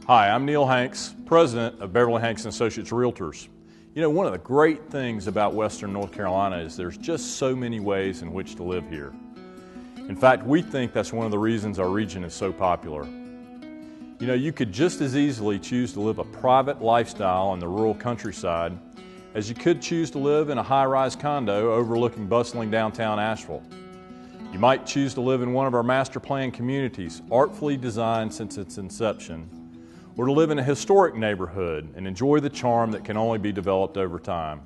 Hi, I'm Neil Hanks, president of Beverly Hanks and Associates Realtors. You know, one of the great things about Western North Carolina is there's just so many ways in which to live here. In fact, we think that's one of the reasons our region is so popular. You know, you could just as easily choose to live a private lifestyle in the rural countryside as you could choose to live in a high-rise condo overlooking bustling downtown Asheville. You might choose to live in one of our master plan communities, artfully designed since its inception, or to live in a historic neighborhood and enjoy the charm that can only be developed over time.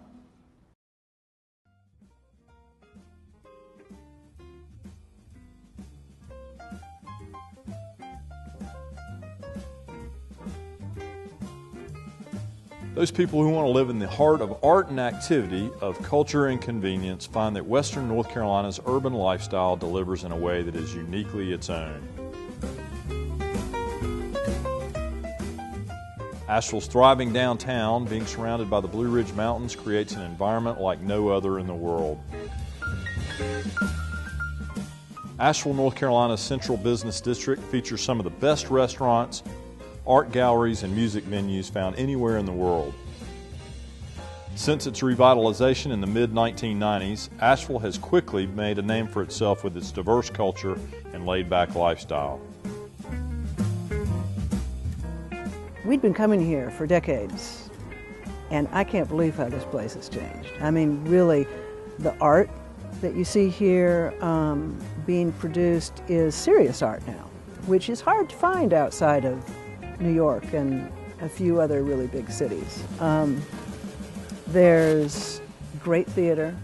Those people who want to live in the heart of art and activity, of culture and convenience, find that Western North Carolina's urban lifestyle delivers in a way that is uniquely its own. Asheville's thriving downtown, being surrounded by the Blue Ridge Mountains, creates an environment like no other in the world. Asheville, North Carolina's central business district features some of the best restaurants, art galleries, and music venues found anywhere in the world. Since its revitalization in the mid-1990s, Asheville has quickly made a name for itself with its diverse culture and laid-back lifestyle. We'd been coming here for decades, and I can't believe how this place has changed. I mean, really, the art that you see here being produced is serious art now, which is hard to find outside of New York and a few other really big cities. There's great theater.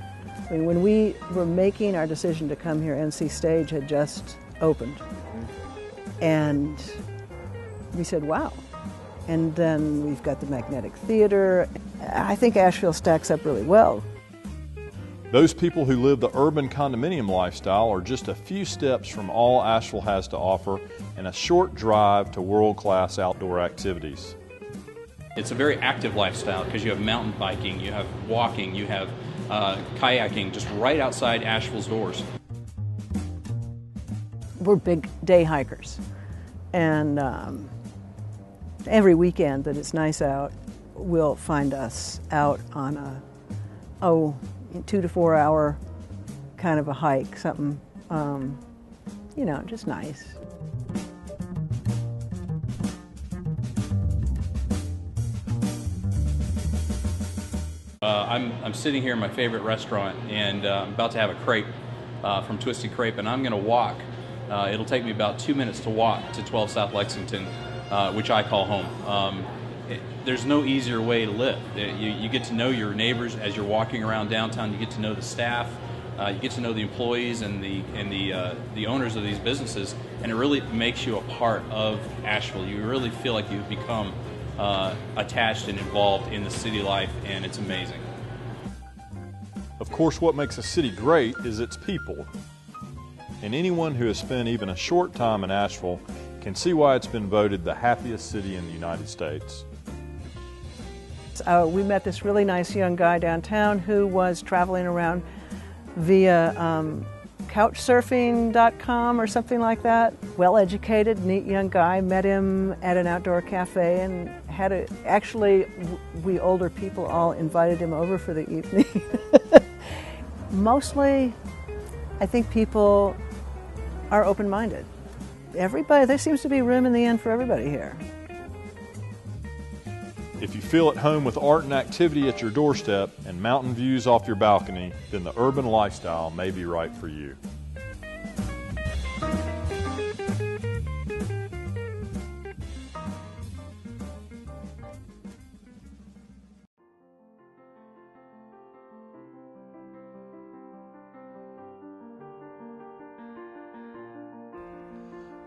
I mean, when we were making our decision to come here, NC Stage had just opened. And we said, wow. And then we've got the Magnetic Theater. I think Asheville stacks up really well. Those people who live the urban condominium lifestyle are just a few steps from all Asheville has to offer and a short drive to world-class outdoor activities. It's a very active lifestyle because you have mountain biking, you have walking, you have kayaking just right outside Asheville's doors. We're big day hikers, and every weekend that it's nice out, we'll find us out on a 2 to 4 hour kind of a hike, something, you know, just nice. I'm sitting here in my favorite restaurant, and I'm about to have a crepe from Twisted Crepe, and I'm going to walk. It'll take me about 2 minutes to walk to 12 South Lexington, which I call home. There's no easier way to live. You get to know your neighbors as you're walking around downtown. You get to know the staff. You get to know the employees and the owners of these businesses, and it really makes you a part of Asheville. You really feel like you've become attached and involved in the city life, and it's amazing. Of course, what makes a city great is its people. And anyone who has spent even a short time in Asheville can see why it's been voted the happiest city in the United States. We met this really nice young guy downtown who was traveling around via couchsurfing.com or something like that. Well-educated, neat young guy. Met him at an outdoor cafe and actually, we older people all invited him over for the evening. Mostly, I think people are open-minded. There seems to be room in the end for everybody here. If you feel at home with art and activity at your doorstep and mountain views off your balcony, then the urban lifestyle may be right for you.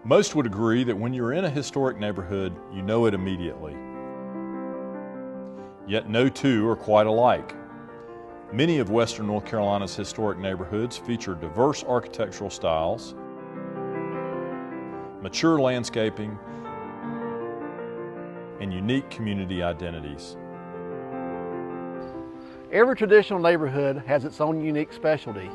Most would agree that when you're in a historic neighborhood, you know it immediately. Yet no two are quite alike. Many of Western North Carolina's historic neighborhoods feature diverse architectural styles, mature landscaping, and unique community identities. Every traditional neighborhood has its own unique specialty.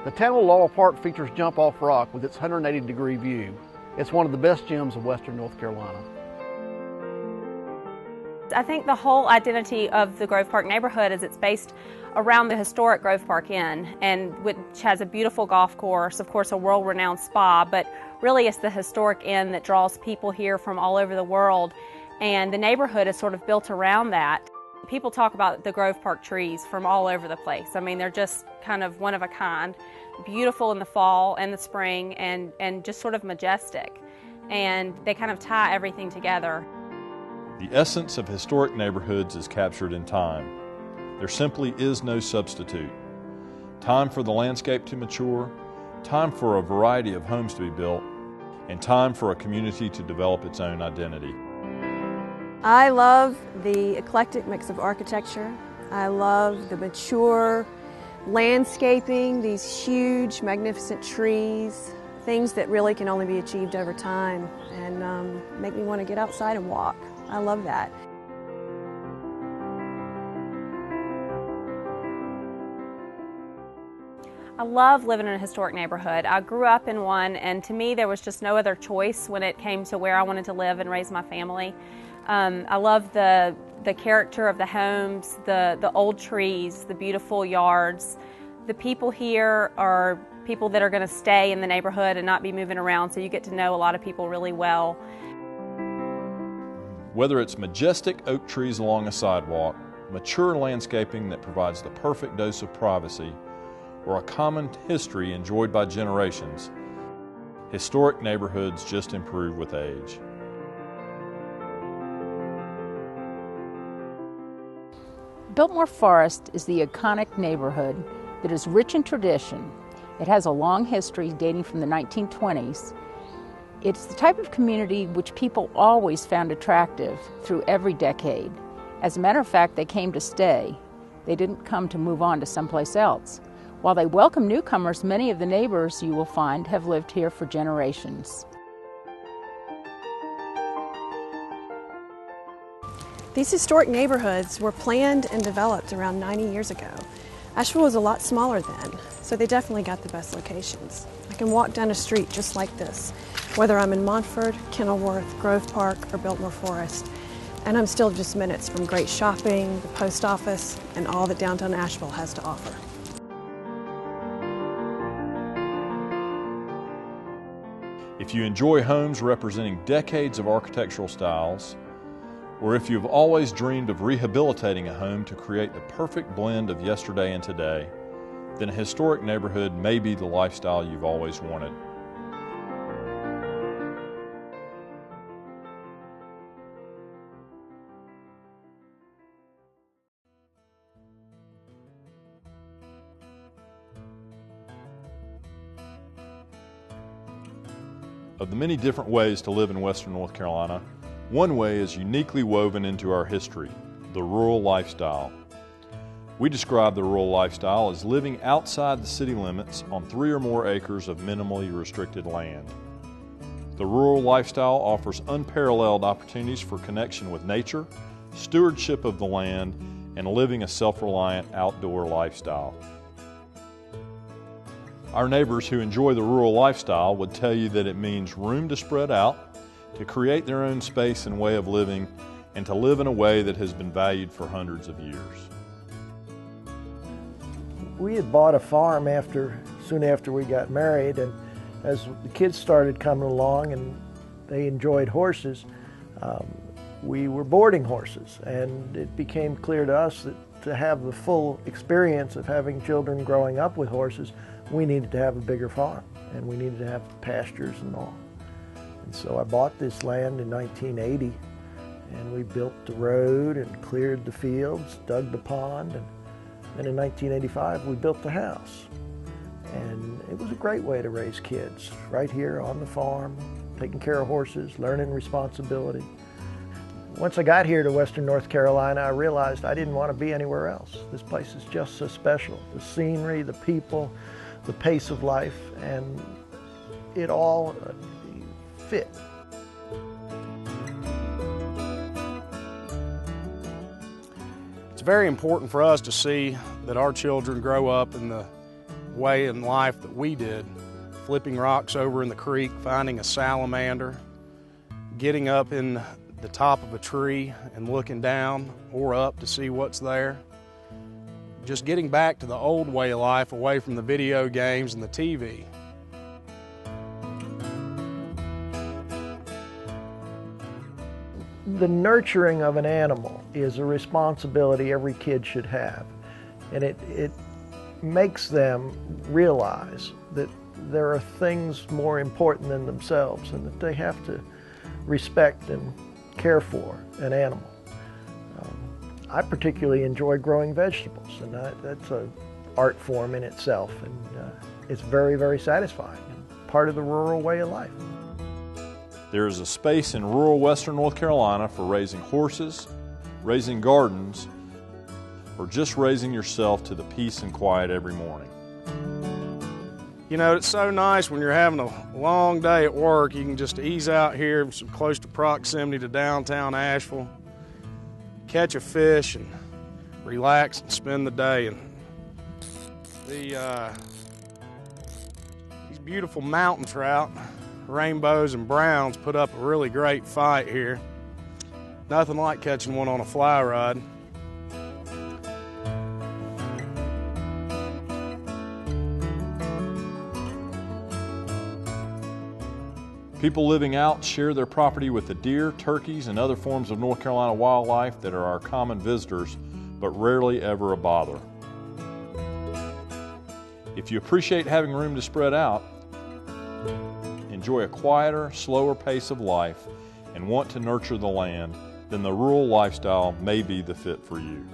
The town of Laurel Park features Jump Off Rock with its 180-degree view. It's one of the best gyms of Western North Carolina. I think the whole identity of the Grove Park neighborhood is it's based around the historic Grove Park Inn, and which has a beautiful golf course, of course a world-renowned spa, but really it's the historic inn that draws people here from all over the world, and the neighborhood is sort of built around that. People talk about the Grove Park trees from all over the place. I mean, they're just kind of one of a kind, beautiful in the fall and the spring, and just sort of majestic, and they kind of tie everything together. The essence of historic neighborhoods is captured in time. There simply is no substitute. Time for the landscape to mature, time for a variety of homes to be built, and time for a community to develop its own identity. I love the eclectic mix of architecture. I love the mature landscaping, these huge, magnificent trees, things that really can only be achieved over time, and make me want to get outside and walk. I love that. I love living in a historic neighborhood. I grew up in one, and to me there was just no other choice when it came to where I wanted to live and raise my family. I love the character of the homes, the old trees, the beautiful yards. The people here are people that are going to stay in the neighborhood and not be moving around, so you get to know a lot of people really well. Whether it's majestic oak trees along a sidewalk, mature landscaping that provides the perfect dose of privacy, or a common history enjoyed by generations, historic neighborhoods just improve with age. Biltmore Forest is the iconic neighborhood that is rich in tradition. It has a long history dating from the 1920s. It's the type of community which people always found attractive through every decade. As a matter of fact, they came to stay. They didn't come to move on to someplace else. While they welcome newcomers, many of the neighbors you will find have lived here for generations. These historic neighborhoods were planned and developed around 90 years ago. Asheville was a lot smaller then, so they definitely got the best locations. I can walk down a street just like this, whether I'm in Montford, Kenilworth, Grove Park, or Biltmore Forest, and I'm still just minutes from great shopping, the post office, and all that downtown Asheville has to offer. If you enjoy homes representing decades of architectural styles, or if you've always dreamed of rehabilitating a home to create the perfect blend of yesterday and today, then a historic neighborhood may be the lifestyle you've always wanted. Of the many different ways to live in Western North Carolina, one way is uniquely woven into our history, the rural lifestyle. We describe the rural lifestyle as living outside the city limits on 3 or more acres of minimally restricted land. The rural lifestyle offers unparalleled opportunities for connection with nature, stewardship of the land, and living a self-reliant outdoor lifestyle. Our neighbors who enjoy the rural lifestyle would tell you that it means room to spread out, to create their own space and way of living, and to live in a way that has been valued for hundreds of years. We had bought a farm soon after we got married, and as the kids started coming along and they enjoyed horses, we were boarding horses, and it became clear to us that to have the full experience of having children growing up with horses, we needed to have a bigger farm, and we needed to have pastures and all. And so I bought this land in 1980, and we built the road and cleared the fields, dug the pond, and then in 1985 we built the house. And it was a great way to raise kids, right here on the farm, taking care of horses, learning responsibility. Once I got here to Western North Carolina, I realized I didn't want to be anywhere else. This place is just so special. The scenery, the people, the pace of life, and it all fit. It's very important for us to see that our children grow up in the way in life that we did, flipping rocks over in the creek, finding a salamander, getting up in the top of a tree and looking down or up to see what's there. Just getting back to the old way of life, away from the video games and the TV. The nurturing of an animal is a responsibility every kid should have, and it makes them realize that there are things more important than themselves and that they have to respect and care for an animal. I particularly enjoy growing vegetables, and that's an art form in itself, and it's very, very satisfying and part of the rural way of life. There is a space in rural western North Carolina for raising horses, raising gardens, or just raising yourself to the peace and quiet every morning. You know, it's so nice when you're having a long day at work, you can just ease out here, so close to proximity to downtown Asheville, catch a fish and relax and spend the day. And these beautiful mountain trout, rainbows and browns, put up a really great fight here. Nothing like catching one on a fly rod. People living out share their property with the deer, turkeys, and other forms of North Carolina wildlife that are our common visitors, but rarely ever a bother. If you appreciate having room to spread out, enjoy a quieter, slower pace of life, and want to nurture the land, then the rural lifestyle may be the fit for you.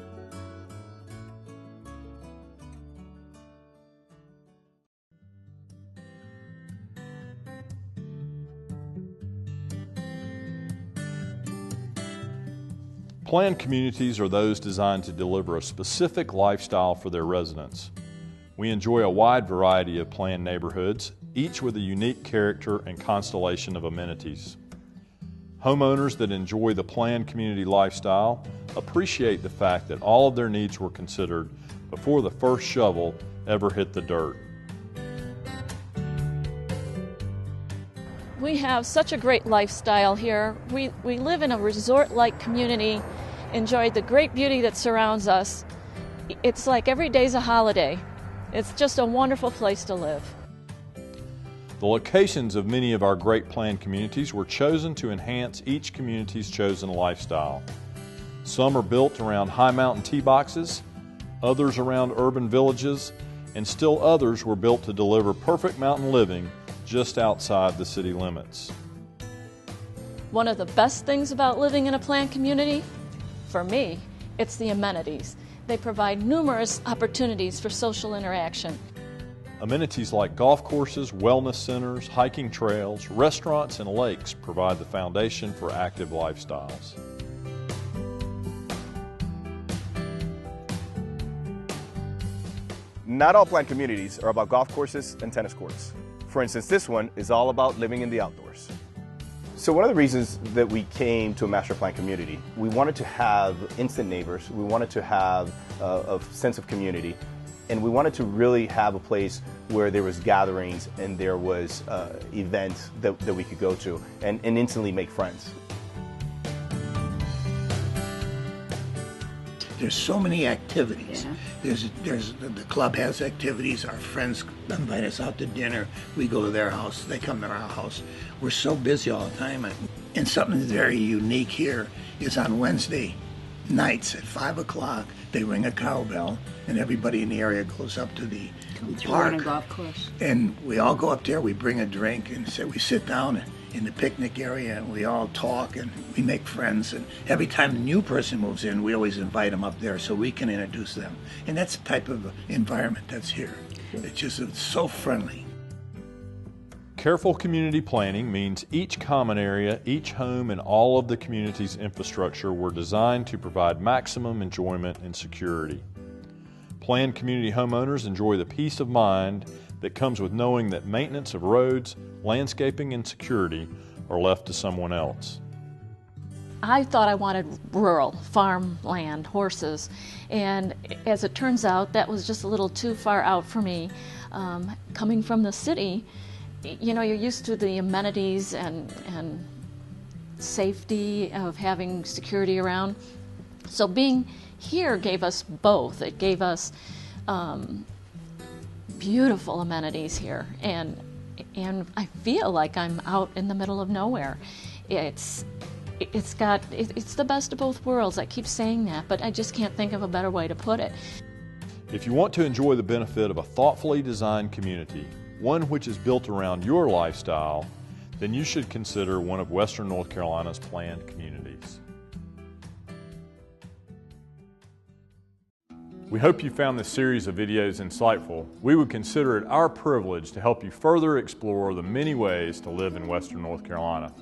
Planned communities are those designed to deliver a specific lifestyle for their residents. We enjoy a wide variety of planned neighborhoods, each with a unique character and constellation of amenities. Homeowners that enjoy the planned community lifestyle appreciate the fact that all of their needs were considered before the first shovel ever hit the dirt. We have such a great lifestyle here. We live in a resort-like community, enjoy the great beauty that surrounds us. It's like every day's a holiday. It's just a wonderful place to live. The locations of many of our great planned communities were chosen to enhance each community's chosen lifestyle. Some are built around high mountain tee boxes, others around urban villages, and still others were built to deliver perfect mountain living just outside the city limits. One of the best things about living in a planned community, for me, it's the amenities. They provide numerous opportunities for social interaction. Amenities like golf courses, wellness centers, hiking trails, restaurants, and lakes provide the foundation for active lifestyles. Not all planned communities are about golf courses and tennis courts. For instance, this one is all about living in the outdoors. So one of the reasons that we came to a master plan community, we wanted to have instant neighbors, we wanted to have a sense of community, and we wanted to really have a place where there was gatherings and there was events that we could go to and instantly make friends. There's so many activities. Yeah. The club has activities. Our friends invite us out to dinner. We go to their house. They come to our house. We're so busy all the time. And something very unique here is on Wednesday nights at 5 o'clock, they ring a cowbell, and everybody in the area goes up to the park. On a golf course. And we all go up there. We bring a drink, and we sit down in the picnic area, and we all talk and we make friends. And every time a new person moves in, we always invite them up there so we can introduce them. And that's the type of environment that's here. It's so friendly. Careful community planning means each common area, each home, and all of the community's infrastructure were designed to provide maximum enjoyment and security. Planned community homeowners enjoy the peace of mind that comes with knowing that maintenance of roads, landscaping, and security are left to someone else. I thought I wanted rural, farmland, horses, and as it turns out, that was just a little too far out for me. Coming from the city, you know, you're used to the amenities and safety, of having security around. So being here gave us both. It gave us beautiful amenities here, and I feel like I'm out in the middle of nowhere. It's the best of both worlds. I keep saying that, but I just can't think of a better way to put it. If you want to enjoy the benefit of a thoughtfully designed community, one which is built around your lifestyle, then you should consider one of Western North Carolina's planned communities. We hope you found this series of videos insightful. We would consider it our privilege to help you further explore the many ways to live in Western North Carolina.